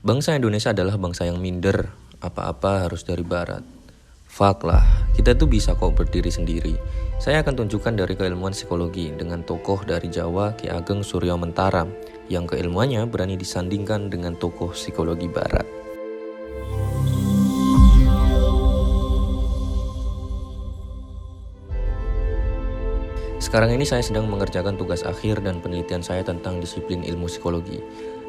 Bangsa Indonesia adalah bangsa yang minder, apa-apa harus dari barat. Fuck lah, kita tuh bisa kok berdiri sendiri. Saya akan tunjukkan dari keilmuan psikologi dengan tokoh dari Jawa Ki Ageng Suryo Mentaram yang keilmuannya berani disandingkan dengan tokoh psikologi barat. Sekarang ini saya sedang mengerjakan tugas akhir dan penelitian saya tentang disiplin ilmu psikologi.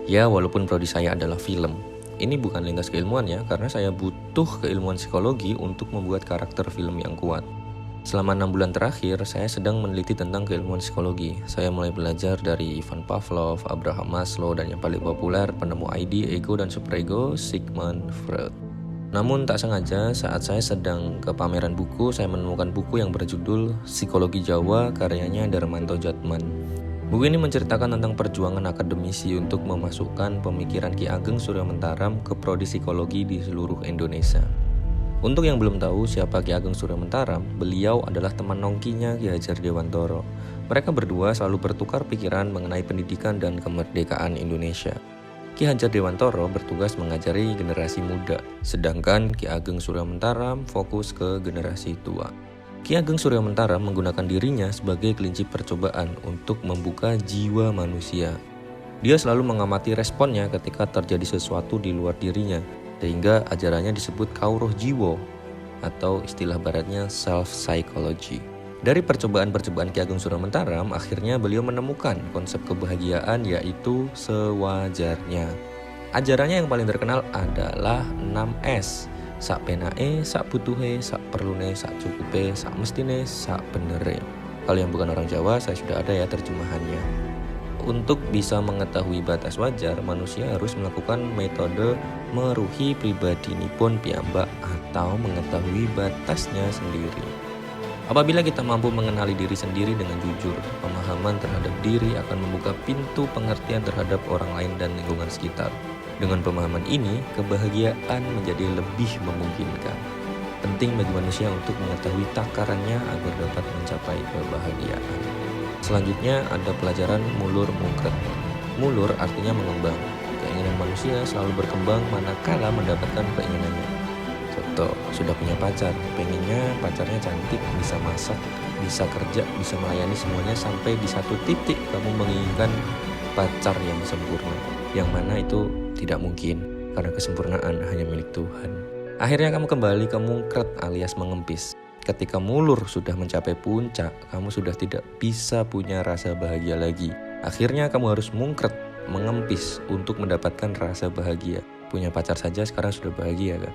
Ya, walaupun prodi saya adalah film. Ini bukan lintas keilmuan ya, karena saya butuh keilmuan psikologi untuk membuat karakter film yang kuat. Selama 6 bulan terakhir, saya sedang meneliti tentang keilmuan psikologi. Saya mulai belajar dari Ivan Pavlov, Abraham Maslow, dan yang paling populer, penemu ID, ego, dan superego, Sigmund Freud. Namun tak sengaja saat saya sedang ke pameran buku, saya menemukan buku yang berjudul Psikologi Jawa karyanya Darmanto Djatman. Buku ini menceritakan tentang perjuangan akademisi untuk memasukkan pemikiran Ki Ageng Suryo Mentaram ke prodi psikologi di seluruh Indonesia. Untuk yang belum tahu siapa Ki Ageng Suryo Mentaram, beliau adalah teman nongkinya Ki Hajar Dewantoro. Mereka berdua selalu bertukar pikiran mengenai pendidikan dan kemerdekaan Indonesia. Ki Hajar Dewantoro bertugas mengajari generasi muda, sedangkan Ki Ageng Suryo Mentaram fokus ke generasi tua. Ki Ageng Suryo Mentaram menggunakan dirinya sebagai kelinci percobaan untuk membuka jiwa manusia. Dia selalu mengamati responnya ketika terjadi sesuatu di luar dirinya, sehingga ajarannya disebut Kauroh Jiwo atau istilah baratnya self-psychology. Dari percobaan-percobaan Ki Ageng Suryo Mentaram, akhirnya beliau menemukan konsep kebahagiaan yaitu sewajarnya. Ajarannya yang paling terkenal adalah 6S. Sak penae, sak butuhe, sak perlune, sak cukupe, sak mestine, sak benere. Kalau yang bukan orang Jawa, saya sudah ada ya terjemahannya. Untuk bisa mengetahui batas wajar, manusia harus melakukan metode meruhi pribadinipun piyambak atau mengetahui batasnya sendiri. Apabila kita mampu mengenali diri sendiri dengan jujur, pemahaman terhadap diri akan membuka pintu pengertian terhadap orang lain dan lingkungan sekitar. Dengan pemahaman ini, kebahagiaan menjadi lebih memungkinkan. Penting bagi manusia untuk mengetahui takarannya agar dapat mencapai kebahagiaan. Selanjutnya ada pelajaran mulur mungkret. Mulur artinya mengembang. Keinginan manusia selalu berkembang manakala mendapatkan keinginannya. Contoh, sudah punya pacar, pengennya pacarnya cantik, bisa masak, bisa kerja, bisa melayani semuanya sampai di satu titik kamu menginginkan pacar yang sempurna. Yang mana itu tidak mungkin, karena kesempurnaan hanya milik Tuhan. Akhirnya kamu kembali ke mungkret alias mengempis. Ketika mulur sudah mencapai puncak, kamu sudah tidak bisa punya rasa bahagia lagi. Akhirnya kamu harus mungkret, mengempis untuk mendapatkan rasa bahagia. Punya pacar saja sekarang sudah bahagia kan?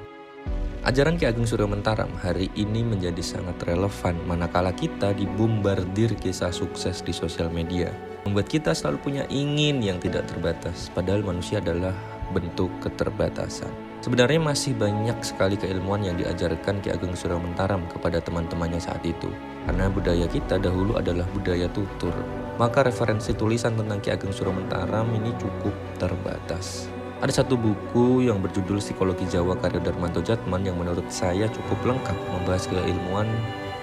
Ajaran Ki Ageng Suryo Mentaram hari ini menjadi sangat relevan manakala kita dibombardir kisah sukses di sosial media. Membuat kita selalu punya ingin yang tidak terbatas, padahal manusia adalah bentuk keterbatasan. Sebenarnya masih banyak sekali keilmuan yang diajarkan Ki Ageng Suryo Mentaram kepada teman-temannya saat itu. Karena budaya kita dahulu adalah budaya tutur, maka referensi tulisan tentang Ki Ageng Suryo Mentaram ini cukup terbatas. Ada satu buku yang berjudul Psikologi Jawa karya Darmanto Djatman yang menurut saya cukup lengkap membahas keilmuan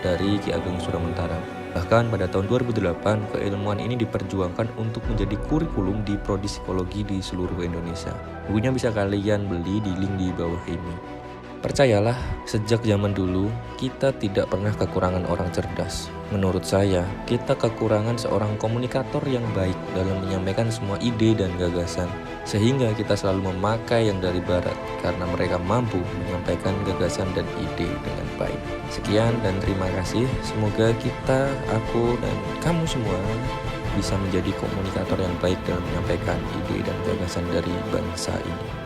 dari Ki Ageng Suryo Mentaram. Bahkan pada tahun 2008, keilmuan ini diperjuangkan untuk menjadi kurikulum di prodi psikologi di seluruh Indonesia. Bukunya bisa kalian beli di link di bawah ini. Percayalah, sejak zaman dulu, kita tidak pernah kekurangan orang cerdas. Menurut saya, kita kekurangan seorang komunikator yang baik dalam menyampaikan semua ide dan gagasan. Sehingga kita selalu memakai yang dari barat, karena mereka mampu menyampaikan gagasan dan ide dengan baik. Sekian dan terima kasih. Semoga kita, aku, dan kamu semua bisa menjadi komunikator yang baik dalam menyampaikan ide dan gagasan dari bangsa ini.